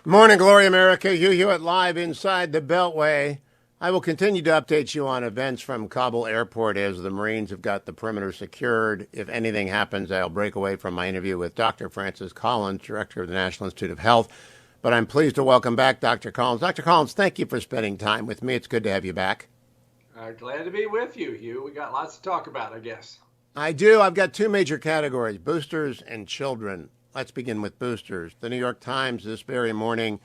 Morning, Glory America. Hugh Hewitt live inside the Beltway. I will continue to update you on events from Kabul airport as the Marines have got the perimeter secured. If anything happens, I'll break away from my interview with Dr. Francis Collins, Director of the National Institute of Health. But I'm pleased to welcome back Dr. Collins. Dr. Collins, thank you for spending time with me. It's good to have you back. Glad to be with you, Hugh. We got lots to talk about, I guess. I do. I've got two major categories, boosters and children. Let's begin with boosters. The New York Times this very morning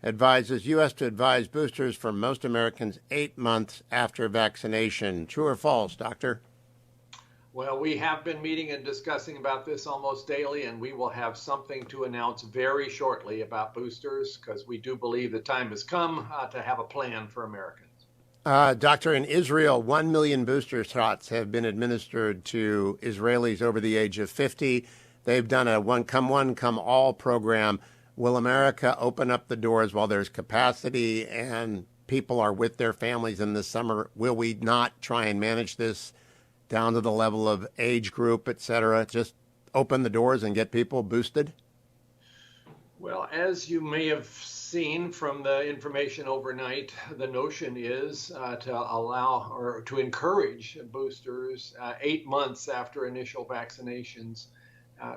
advises U.S. to advise boosters for most Americans 8 months after vaccination. True or false, doctor? Well, we have been meeting and discussing about this almost daily, and we will have something to announce very shortly about boosters because we do believe the time has come to have a plan for Americans. Doctor, in Israel, 1 million booster shots have been administered to Israelis over the age of 50. They've done a one, come all program. Will America open up the doors while there's capacity and people are with their families in the summer? Will we not try and manage this down to the level of age group, et cetera? Just open the doors and get people boosted? Well, as you may have seen from the information overnight, the notion is to allow or to encourage boosters 8 months after initial vaccinations.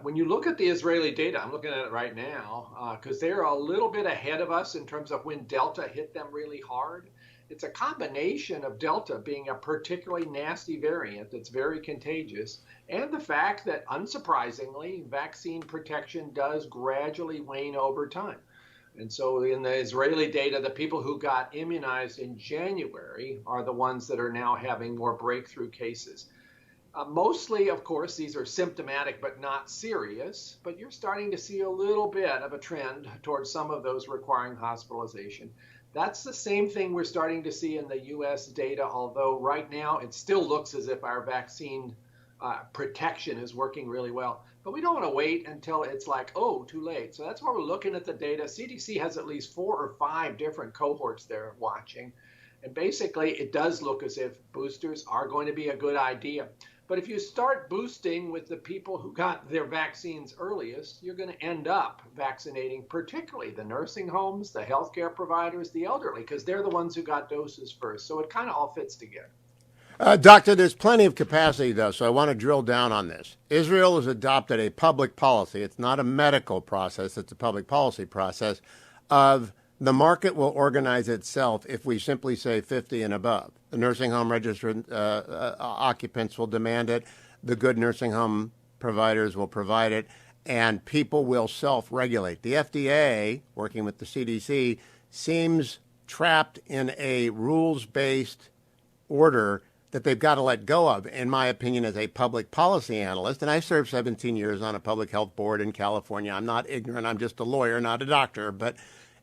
When you look at the Israeli data, I'm looking at it right now, because they're a little bit ahead of us in terms of when Delta hit them really hard. It's a combination of Delta being a particularly nasty variant that's very contagious, and the fact that, unsurprisingly, vaccine protection does gradually wane over time. And so in the Israeli data, the people who got immunized in January are the ones that are now having more breakthrough cases. Mostly, of course, these are symptomatic but not serious, but you're starting to see a little bit of a trend towards some of those requiring hospitalization. That's the same thing we're starting to see in the U.S. data, although right now it still looks as if our vaccine protection is working really well. But we don't want to wait until it's like, oh, too late. So that's why we're looking at the data. CDC has at least 4 or 5 different cohorts they're watching. And basically, it does look as if boosters are going to be a good idea. But if you start boosting with the people who got their vaccines earliest, you're going to end up vaccinating particularly the nursing homes, the healthcare providers, the elderly, because they're the ones who got doses first. So it kind of all fits together. Doctor, there's plenty of capacity, though, so I want to drill down on this. Israel has adopted a public policy. It's not a medical process, it's a public policy process of the market will organize itself if we simply say 50 and above. The nursing home registered occupants will demand it. The good nursing home providers will provide it. And people will self-regulate. The FDA, working with the CDC, seems trapped in a rules-based order that they've got to let go of, in my opinion, as a public policy analyst. And I served 17 years on a public health board in California. I'm not ignorant. I'm just a lawyer, not a doctor. But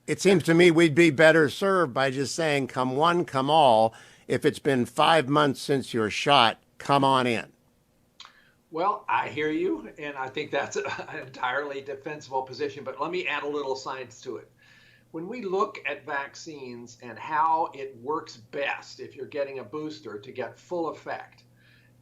it seems to me we'd be better served by just saying, come one, come all. If it's been 5 months since your shot, come on in. Well, I hear you, and I think that's an entirely defensible position. But let me add a little science to it. When we look at vaccines and how it works best if you're getting a booster to get full effect,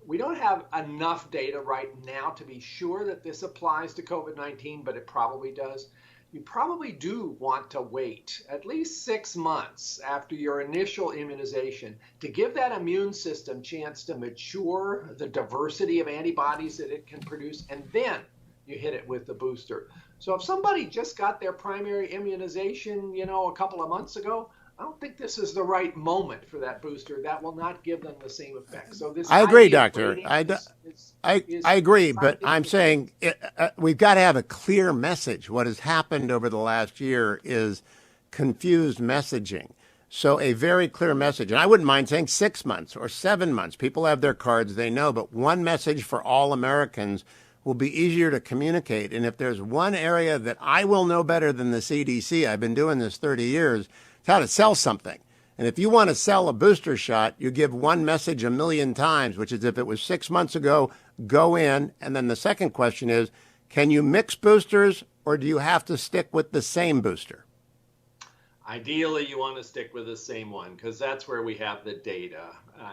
we don't have enough data right now to be sure that this applies to COVID-19, but it probably does. You probably do want to wait at least 6 months after your initial immunization to give that immune system chance to mature the diversity of antibodies that it can produce, and then you hit it with the booster. So if somebody just got their primary immunization, a couple of months ago, I don't think this is the right moment for that booster. That will not give them the same effect. So this I agree, idea of doctor. waiting I agree, but I'm saying we've got to have a clear message. What has happened over the last year is confused messaging. So a very clear message, and I wouldn't mind saying 6 months or 7 months. People have their cards, they know, but one message for all Americans will be easier to communicate. And if there's one area that I will know better than the CDC, I've been doing this 30 years, it's how to sell something. And if you want to sell a booster shot, you give one message a million times, which is if it was 6 months ago, go in. And then the second question is, can you mix boosters or do you have to stick with the same booster? Ideally, you want to stick with the same one because that's where we have the data.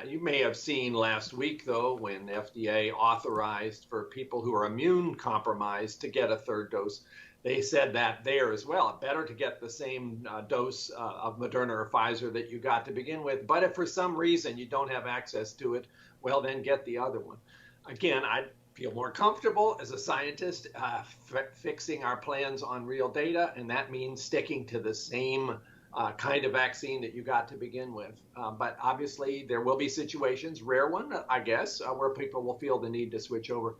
You may have seen last week, though, when FDA authorized for people who are immune compromised to get a third dose. they said that there as well. Better to get the same dose of Moderna or Pfizer that you got to begin with. But if for some reason you don't have access to it, well, then get the other one. Again, I feel more comfortable as a scientist fixing our plans on real data, and that means sticking to the same kind of vaccine that you got to begin with. But obviously, there will be situations, rare one, I guess, where people will feel the need to switch over.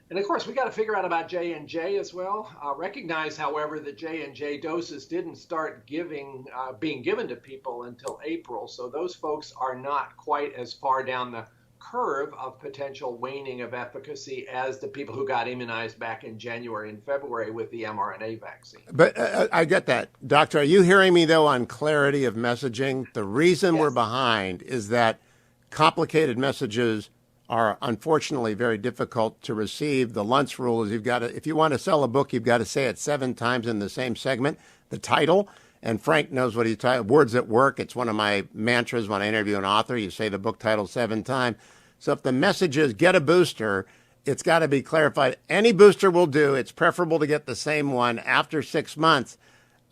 And of course, we got to figure out about J&J as well. Recognize, however, that J&J doses didn't start being given to people until April. So those folks are not quite as far down the curve of potential waning of efficacy as the people who got immunized back in January and February with the mRNA vaccine. But I get that. Doctor, are you hearing me, though, on clarity of messaging? The reason Yes. we're behind is that complicated messages are unfortunately very difficult to receive. The Luntz rule is if you want to sell a book, you've got to say it 7 times in the same segment, the title. And Frank knows what he's talking. Words at work. It's one of my mantras when I interview an author. You say the book title 7 times. So if the message is get a booster, it's got to be clarified. Any booster will do. It's preferable to get the same one after 6 months.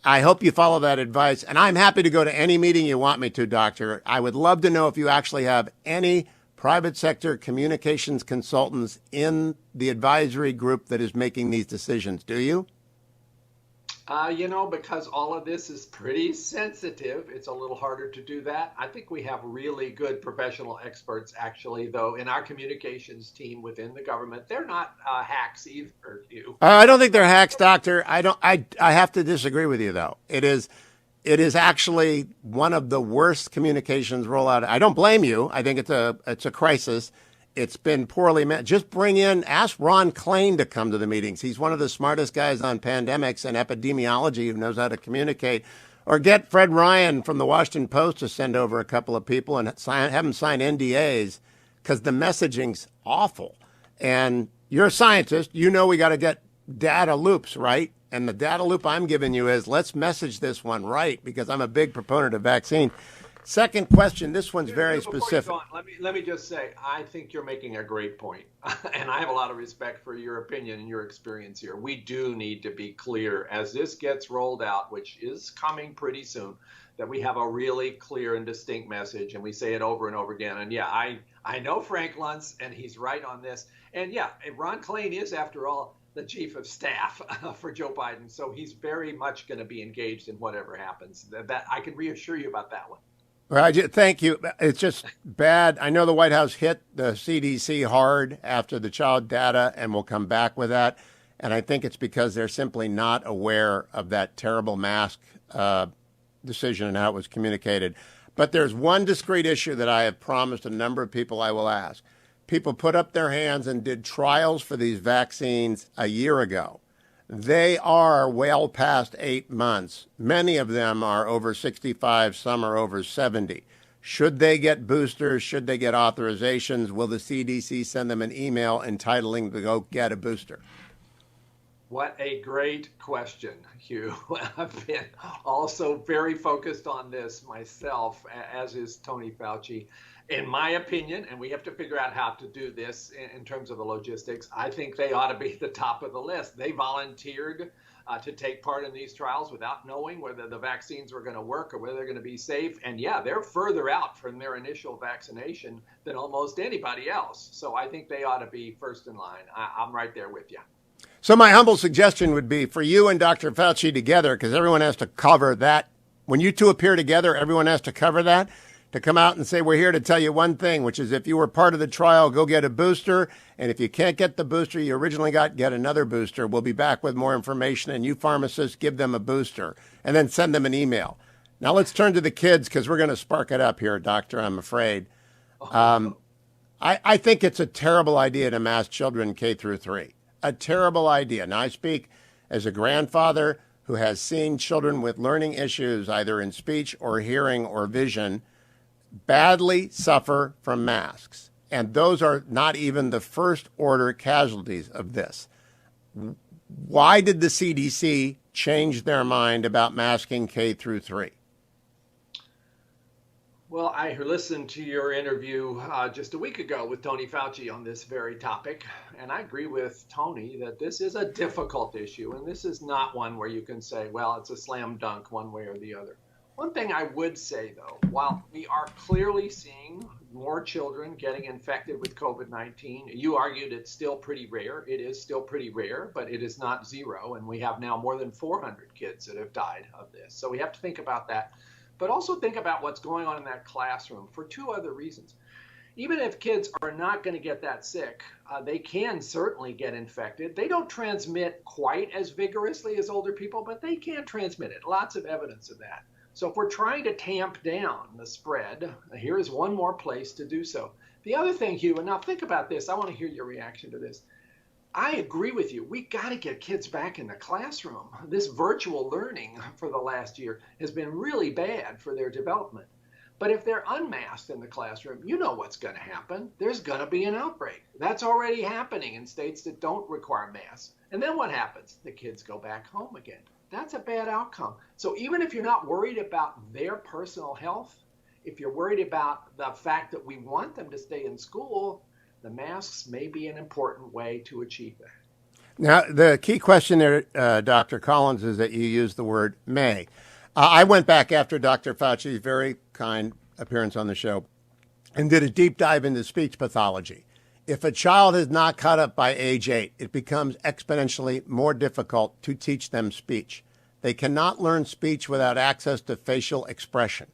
I hope you follow that advice. And I'm happy to go to any meeting you want me to, Doctor. I would love to know if you actually have any private sector communications consultants in the advisory group that is making these decisions. Do you? Because all of this is pretty sensitive, it's a little harder to do that. I think we have really good professional experts, actually, though, in our communications team within the government. They're not hacks either, Hugh. I don't think they're hacks, Doctor. I have to disagree with you, though. It is actually one of the worst communications rollout. I don't blame you. I think it's a crisis. It's been poorly managed. Just ask Ron Klain to come to the meetings. He's one of the smartest guys on pandemics and epidemiology who knows how to communicate. Or get Fred Ryan from the Washington Post to send over a couple of people and have them sign NDAs because the messaging's awful. And you're a scientist. You know we got to get data loops, right? And the data loop I'm giving you is let's message this one right because I'm a big proponent of vaccine. Second question, this one's very specific. Let me just say, I think you're making a great point, and I have a lot of respect for your opinion and your experience here. We do need to be clear as this gets rolled out, which is coming pretty soon, that we have a really clear and distinct message, and we say it over and over again. And yeah, I know Frank Luntz, and he's right on this. And yeah, Ron Klain is, after all, the chief of staff for Joe Biden, so he's very much going to be engaged in whatever happens. That I can reassure you about that one. Well, thank you. It's just bad. I know the White House hit the CDC hard after the child data, and we'll come back with that. And I think it's because they're simply not aware of that terrible mask decision and how it was communicated. But there's one discrete issue that I have promised a number of people I will ask. People put up their hands and did trials for these vaccines a year ago. They are well past 8 months. Many of them are over 65. Some are over 70. Should they get boosters? Should they get authorizations? Will the CDC send them an email entitling them to go get a booster? What a great question, Hugh. I've been also very focused on this myself, as is Tony Fauci. In my opinion, and we have to figure out how to do this in terms of the logistics, I think they ought to be at the top of the list. They volunteered to take part in these trials without knowing whether the vaccines were going to work or whether they're going to be safe. And yeah, they're further out from their initial vaccination than almost anybody else. So I think they ought to be first in line. I'm right there with you. So my humble suggestion would be for you and Dr. Fauci together, because everyone has to cover that. When you two appear together, everyone has to cover that. To come out and say, we're here to tell you one thing, which is if you were part of the trial, go get a booster. And if you can't get the booster you originally got, get another booster. We'll be back with more information. And you pharmacists, give them a booster and then send them an email. Now let's turn to the kids because we're going to spark it up here, Doctor, I'm afraid. I think it's a terrible idea to mask children K through 3. A terrible idea. Now I speak as a grandfather who has seen children with learning issues, either in speech or hearing or vision, badly suffer from masks. And those are not even the first order casualties of this. Why did the CDC change their mind about masking K through 3? Well, I listened to your interview just a week ago with Tony Fauci on this very topic, and I agree with Tony that this is a difficult issue, and this is not one where you can say, well, it's a slam dunk one way or the other. One thing I would say, though, while we are clearly seeing more children getting infected with COVID-19, you argued it's still pretty rare. It is still pretty rare, but it is not zero, and we have now more than 400 kids that have died of this. So we have to think about that, but also think about what's going on in that classroom for two other reasons. Even if kids are not going to get that sick, they can certainly get infected. They don't transmit quite as vigorously as older people, but they can transmit it. Lots of evidence of that. So if we're trying to tamp down the spread, here is one more place to do so. The other thing, Hugh, and now think about this. I want to hear your reaction to this. I agree with you. We got to get kids back in the classroom. This virtual learning for the last year has been really bad for their development. But if they're unmasked in the classroom, you know what's going to happen. There's going to be an outbreak. That's already happening in states that don't require masks. And then what happens? The kids go back home again. That's a bad outcome. So even if you're not worried about their personal health, if you're worried about the fact that we want them to stay in school, the masks may be an important way to achieve that. Now, the key question there, Dr. Collins, is that you use the word may. I went back after Dr. Fauci's very kind appearance on the show and did a deep dive into speech pathology. If a child is not caught up by age 8, it becomes exponentially more difficult to teach them speech. They cannot learn speech without access to facial expression.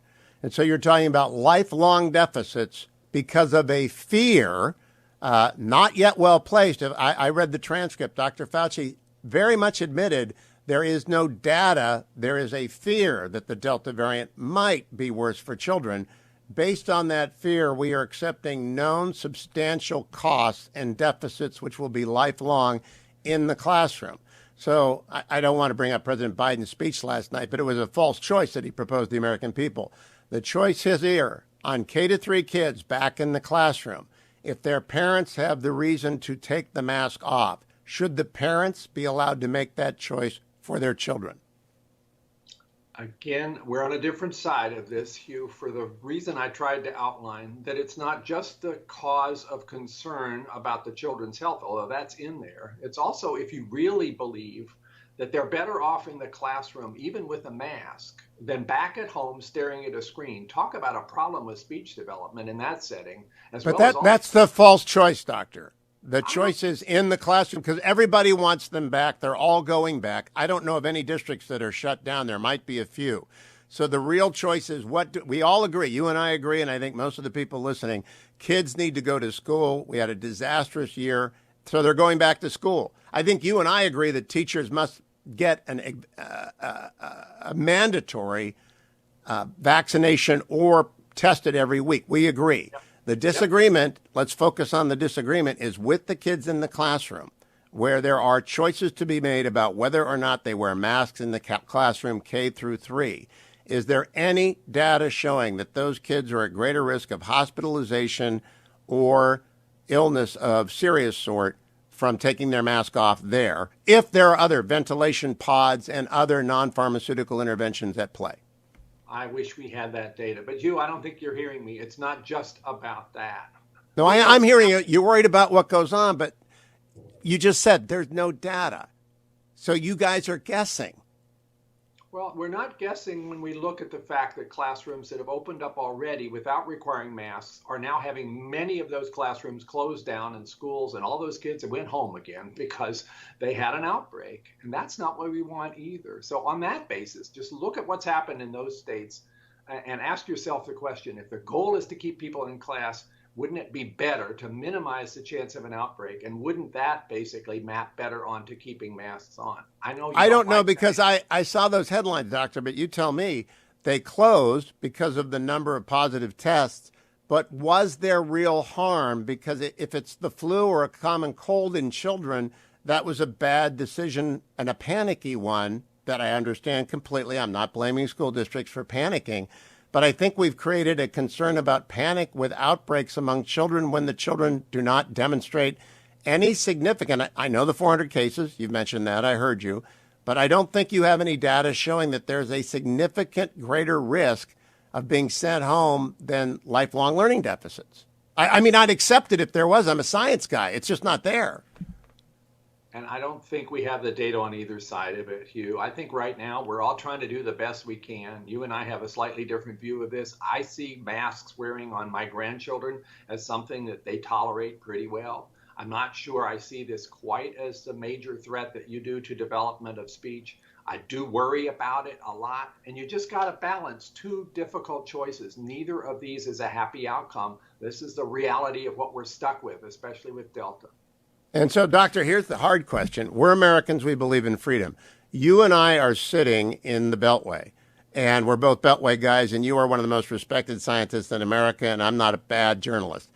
And so you're talking about lifelong deficits because of a fear, not yet well placed. I read the transcript. Dr. Fauci very much admitted there is no data. There is a fear that the Delta variant might be worse for children. Based on that fear, we are accepting known substantial costs and deficits, which will be lifelong in the classroom. So I don't want to bring up President Biden's speech last night, but it was a false choice that he proposed to the American people. The choice is here on K-3 kids back in the classroom. If their parents have the reason to take the mask off, should the parents be allowed to make that choice for their children? Again, we're on a different side of this, Hugh, for the reason I tried to outline that it's not just the cause of concern about the children's health, although that's in there. It's also if you really believe that they're better off in the classroom, even with a mask, than back at home staring at a screen. Talk about a problem with speech development in that setting. But that's the false choice, doctor. The choice is in the classroom because everybody wants them back. They're all going back. I don't know of any districts that are shut down. There might be a few. So the real choice is we all agree. You and I agree, and I think most of the people listening, kids need to go to school. We had a disastrous year, so they're going back to school. I think you and I agree that teachers must get a mandatory vaccination or tested every week. We agree. Yep. The disagreement, let's focus on the disagreement, is with the kids in the classroom, where there are choices to be made about whether or not they wear masks in the classroom K-3. Is there any data showing that those kids are at greater risk of hospitalization or illness of serious sort from taking their mask off there, if there are other ventilation pods and other non-pharmaceutical interventions at play? I wish we had that data. But Hugh, I don't think you're hearing me. It's not just about that. No, I'm hearing you. You're worried about what goes on, but you just said there's no data. So you guys are guessing. Well, we're not guessing when we look at the fact that classrooms that have opened up already without requiring masks are now having many of those classrooms closed down in schools, and all those kids went home again because they had an outbreak. And that's not what we want either. So on that basis, just look at what's happened in those states and ask yourself the question, if the goal is to keep people in class, wouldn't it be better to minimize the chance of an outbreak? And wouldn't that basically map better onto keeping masks on? I don't know because I saw those headlines, doctor, but you tell me they closed because of the number of positive tests. But was there real harm? Because if it's the flu or a common cold in children, that was a bad decision and a panicky one that I understand completely. I'm not blaming school districts for panicking. But I think we've created a concern about panic with outbreaks among children when the children do not demonstrate any significant. I know the 400 cases. You've mentioned that. I heard you. But I don't think you have any data showing that there's a significant greater risk of being sent home than lifelong learning deficits. I mean, I'd accept it if there was. I'm a science guy. It's just not there. And I don't think we have the data on either side of it, Hugh. I think right now we're all trying to do the best we can. You and I have a slightly different view of this. I see masks wearing on my grandchildren as something that they tolerate pretty well. I'm not sure I see this quite as the major threat that you do to development of speech. I do worry about it a lot. And you just got to balance two difficult choices. Neither of these is a happy outcome. This is the reality of what we're stuck with, especially with Delta. And so, Doctor, here's the hard question. We're Americans. We believe in freedom. You and I are sitting in the Beltway, and we're both Beltway guys, and you are one of the most respected scientists in America, and I'm not a bad journalist.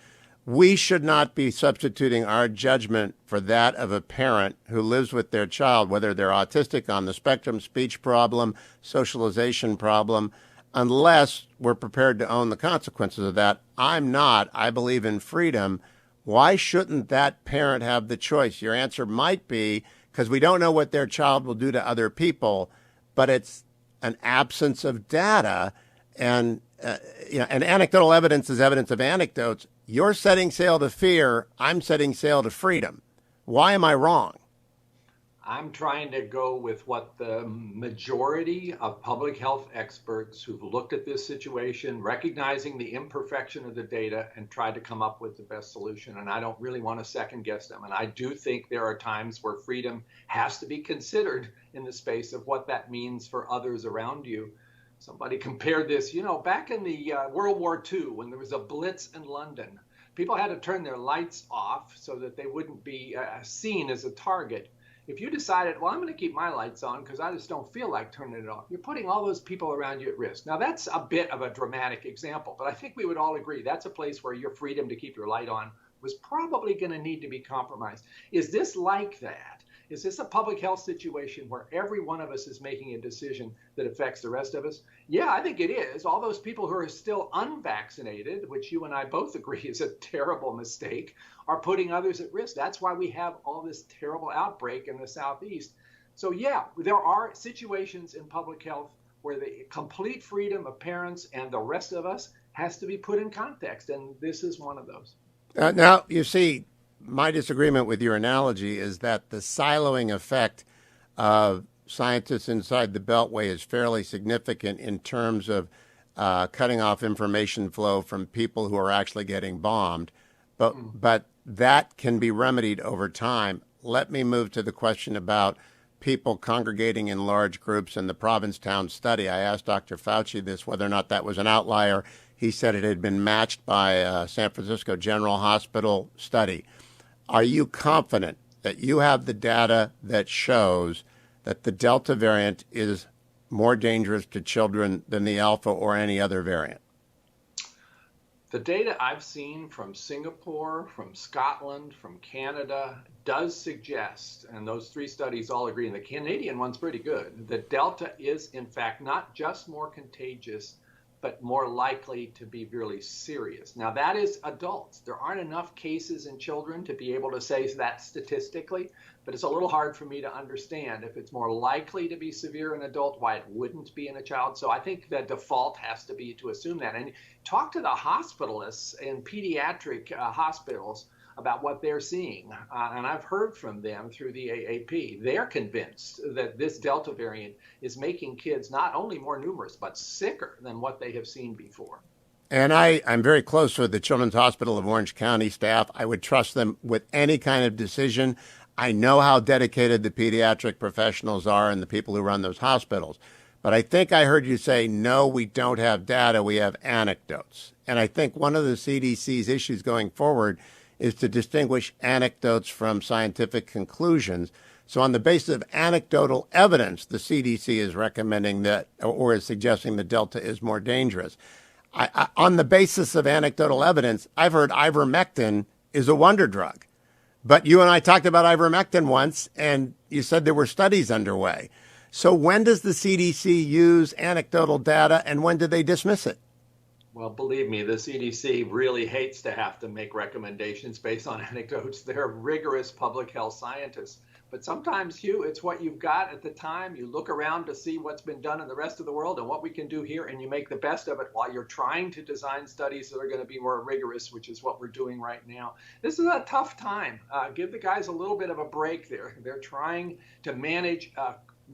We should not be substituting our judgment for that of a parent who lives with their child, whether they're autistic, on the spectrum, speech problem, socialization problem, unless we're prepared to own the consequences of that. I'm not. I believe in freedom. Why shouldn't that parent have the choice? Your answer might be because we don't know what their child will do to other people, but it's an absence of data. And, and anecdotal evidence is evidence of anecdotes. You're setting sail to fear. I'm setting sail to freedom. Why am I wrong? I'm trying to go with what the majority of public health experts who've looked at this situation, recognizing the imperfection of the data, and tried to come up with the best solution. And I don't really want to second guess them. And I do think there are times where freedom has to be considered in the space of what that means for others around you. Somebody compared this, back in the World War II, when there was a blitz in London, people had to turn their lights off so that they wouldn't be seen as a target. If you decided, well, I'm going to keep my lights on because I just don't feel like turning it off, you're putting all those people around you at risk. Now, that's a bit of a dramatic example, but I think we would all agree that's a place where your freedom to keep your light on was probably going to need to be compromised. Is this like that? Is this a public health situation where every one of us is making a decision that affects the rest of us? Yeah, I think it is. All those people who are still unvaccinated, which you and I both agree is a terrible mistake, are putting others at risk. That's why we have all this terrible outbreak in the Southeast. So yeah, there are situations in public health where the complete freedom of parents and the rest of us has to be put in context, and this is one of those. Now, you see, my disagreement with your analogy is that the siloing effect of scientists inside the Beltway is fairly significant in terms of cutting off information flow from people who are actually getting bombed. But that can be remedied over time. Let me move to the question about people congregating in large groups in the Provincetown study. I asked Dr. Fauci this, whether or not that was an outlier. He said it had been matched by a San Francisco General Hospital study. Are you confident that you have the data that shows that the Delta variant is more dangerous to children than the Alpha or any other variant? The data I've seen from Singapore, from Scotland, from Canada does suggest, and those three studies all agree, and the Canadian one's pretty good, that Delta is in fact not just more contagious, but more likely to be really serious. Now, that is adults. There aren't enough cases in children to be able to say that statistically, but it's a little hard for me to understand if it's more likely to be severe in an adult, why it wouldn't be in a child. So I think the default has to be to assume that. And talk to the hospitalists in pediatric hospitals about what they're seeing. And I've heard from them through the AAP. They're convinced that this Delta variant is making kids not only more numerous, but sicker than what they have seen before. And I'm very close with the Children's Hospital of Orange County staff. I would trust them with any kind of decision. I know how dedicated the pediatric professionals are and the people who run those hospitals. But I think I heard you say, no, we don't have data, we have anecdotes. And I think one of the CDC's issues going forward is to distinguish anecdotes from scientific conclusions. So on the basis of anecdotal evidence, the CDC is recommending that, or is suggesting that Delta is more dangerous. On the basis of anecdotal evidence, I've heard ivermectin is a wonder drug. But you and I talked about ivermectin once, and you said there were studies underway. So when does the CDC use anecdotal data, and when do they dismiss it? Well, believe me, the CDC really hates to have to make recommendations based on anecdotes. They're rigorous public health scientists. But sometimes, Hugh, it's what you've got at the time. You look around to see what's been done in the rest of the world and what we can do here, and you make the best of it while you're trying to design studies that are going to be more rigorous, which is what we're doing right now. This is a tough time. Give the guys a little bit of a break there. They're trying to manage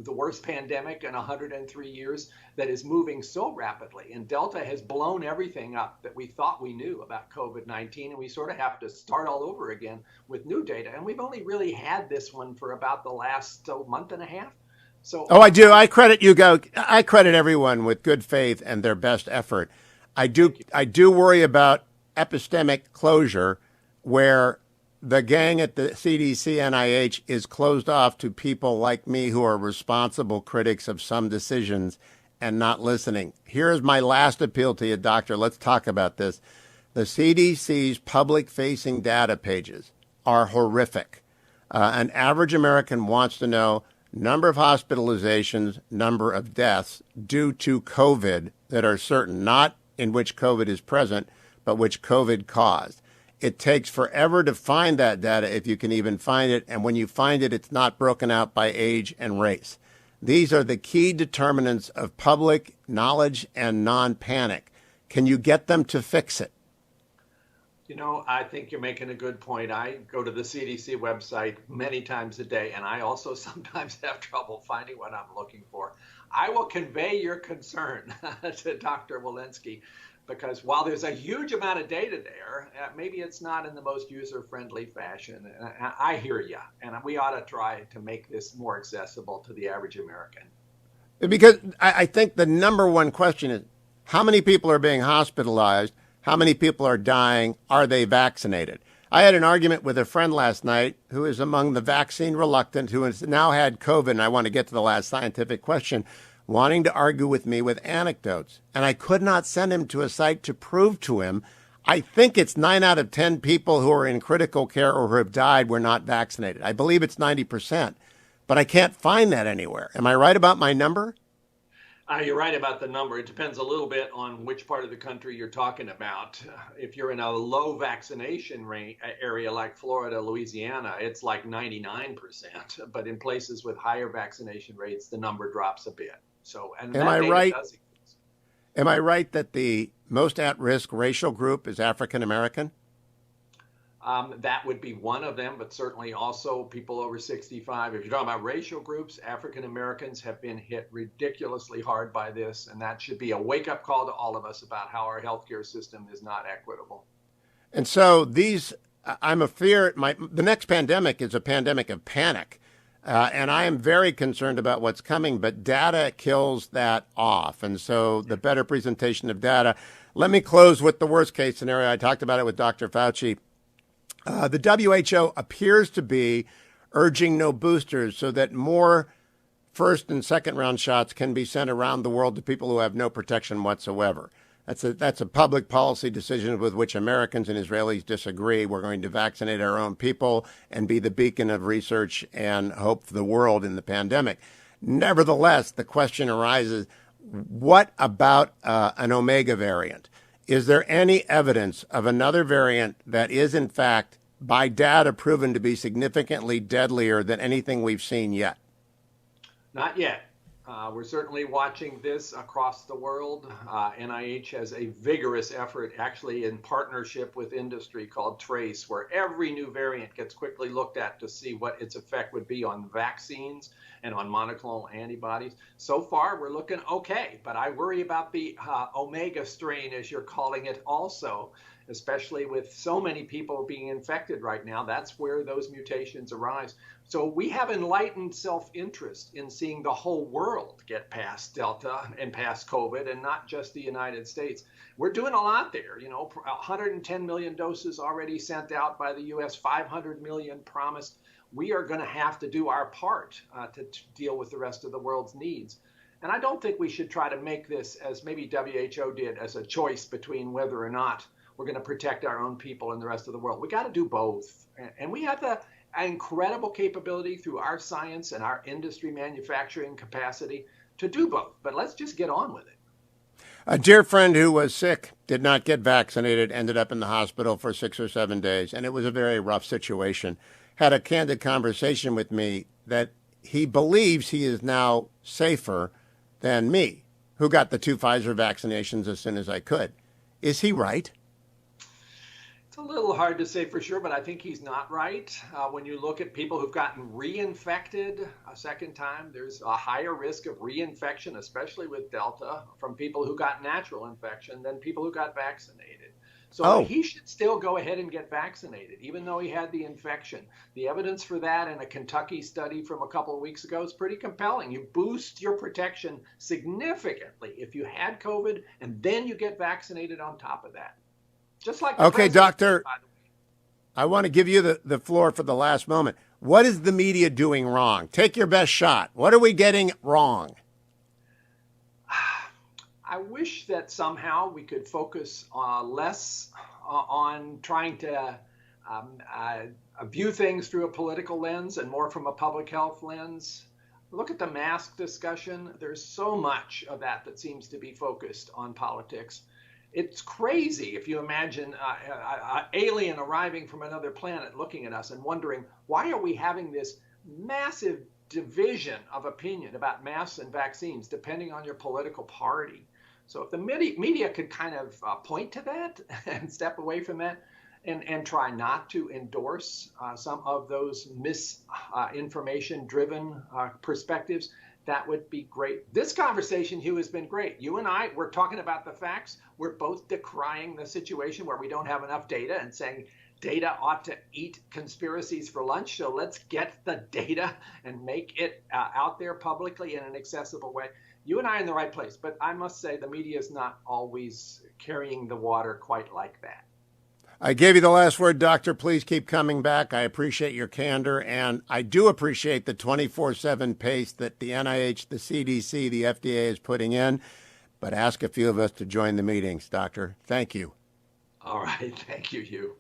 the worst pandemic in 103 years that is moving so rapidly. And Delta has blown everything up that we thought we knew about COVID-19. And we sort of have to start all over again with new data. And we've only really had this one for about the last month and a half. So, I do. I credit you, Go. I credit everyone with good faith and their best effort. I do worry about epistemic closure, where the gang at the CDC, NIH is closed off to people like me who are responsible critics of some decisions and not listening. Here's my last appeal to you, Doctor. Let's talk about this. The CDC's public-facing data pages are horrific. An average American wants to know number of hospitalizations, number of deaths due to COVID that are certain, not in which COVID is present, but which COVID caused. It takes forever to find that data, if you can even find it. And when you find it, it's not broken out by age and race. These are the key determinants of public knowledge and non-panic. Can you get them to fix it? You know, I think you're making a good point. I go to the CDC website many times a day, and I also sometimes have trouble finding what I'm looking for. I will convey your concern to Dr. Walensky, because while there's a huge amount of data there, maybe it's not in the most user-friendly fashion. I hear you, and we ought to try to make this more accessible to the average American. Because I think the number one question is, how many people are being hospitalized? How many people are dying? Are they vaccinated? I had an argument with a friend last night who is among the vaccine reluctant, who has now had COVID, and I want to get to the last scientific question, wanting to argue with me with anecdotes. And I could not send him to a site to prove to him. I think it's 9 out of 10 people who are in critical care or who have died were not vaccinated. I believe it's 90%, but I can't find that anywhere. Am I right about my number? You're right about the number. It depends a little bit on which part of the country you're talking about. If you're in a low vaccination rate area like Florida, Louisiana, it's like 99%. But in places with higher vaccination rates, the number drops a bit. So, and am I right? Am I right that the most at-risk racial group is African American? That would be one of them, but certainly also people over 65. If you're talking about racial groups, African Americans have been hit ridiculously hard by this, and that should be a wake-up call to all of us about how our healthcare system is not equitable. And so I'm a fear, the next pandemic is a pandemic of panic. And I am very concerned about what's coming, but data kills that off. And so the better presentation of data. Let me close with the worst case scenario. I talked about it with Dr. Fauci. The WHO appears to be urging no boosters so that more first and second round shots can be sent around the world to people who have no protection whatsoever. That's a public policy decision with which Americans and Israelis disagree. We're going to vaccinate our own people and be the beacon of research and hope for the world in the pandemic. Nevertheless, the question arises, what about an Omega variant? Is there any evidence of another variant that is, in fact, by data proven to be significantly deadlier than anything we've seen yet? Not yet. We're certainly watching this across the world. NIH has a vigorous effort, actually in partnership with industry, called TRACE, where every new variant gets quickly looked at to see what its effect would be on vaccines and on monoclonal antibodies. So far, we're looking okay, but I worry about the Omega strain, as you're calling it, also, especially with so many people being infected right now. That's where those mutations arise. So we have enlightened self-interest in seeing the whole world get past Delta and past COVID, and not just the United States. We're doing a lot there. 110 million doses already sent out by the U.S., 500 million promised. We are going to have to do our part to deal with the rest of the world's needs. And I don't think we should try to make this, as maybe WHO did, as a choice between whether or not we're going to protect our own people and the rest of the world. We got to do both. And we have the incredible capability through our science and our industry manufacturing capacity to do both. But let's just get on with it. A dear friend who was sick, did not get vaccinated, ended up in the hospital for 6 or 7 days, and it was a very rough situation. had a candid conversation with me that he believes he is now safer than me, who got the 2 Pfizer vaccinations as soon as I could. Is he right? It's a little hard to say for sure, but I think he's not right. When you look at people who've gotten reinfected a second time, there's a higher risk of reinfection, especially with Delta, from people who got natural infection than people who got vaccinated. So he should still go ahead and get vaccinated, even though he had the infection. The evidence for that in a Kentucky study from a couple of weeks ago is pretty compelling. You boost your protection significantly if you had COVID, and then you get vaccinated on top of that. Just like okay, Doctor, I want to give you the floor for the last moment. What is the media doing wrong? Take your best shot. What are we getting wrong? I wish that somehow we could focus less on trying to view things through a political lens and more from a public health lens. Look at the mask discussion. There's so much of that seems to be focused on politics. It's crazy if you imagine an alien arriving from another planet looking at us and wondering, why are we having this massive division of opinion about masks and vaccines depending on your political party? So if the media could kind of point to that and step away from that and try not to endorse some of those misinformation-driven perspectives, that would be great. This conversation, Hugh, has been great. You and I, we're talking about the facts. We're both decrying the situation where we don't have enough data and saying data ought to eat conspiracies for lunch. So let's get the data and make it out there publicly in an accessible way. You and I are in the right place, but I must say the media is not always carrying the water quite like that. I gave you the last word, Doctor. Please keep coming back. I appreciate your candor, and I do appreciate the 24/7 pace that the NIH, the CDC, the FDA is putting in. But ask a few of us to join the meetings, Doctor. Thank you. All right. Thank you, Hugh.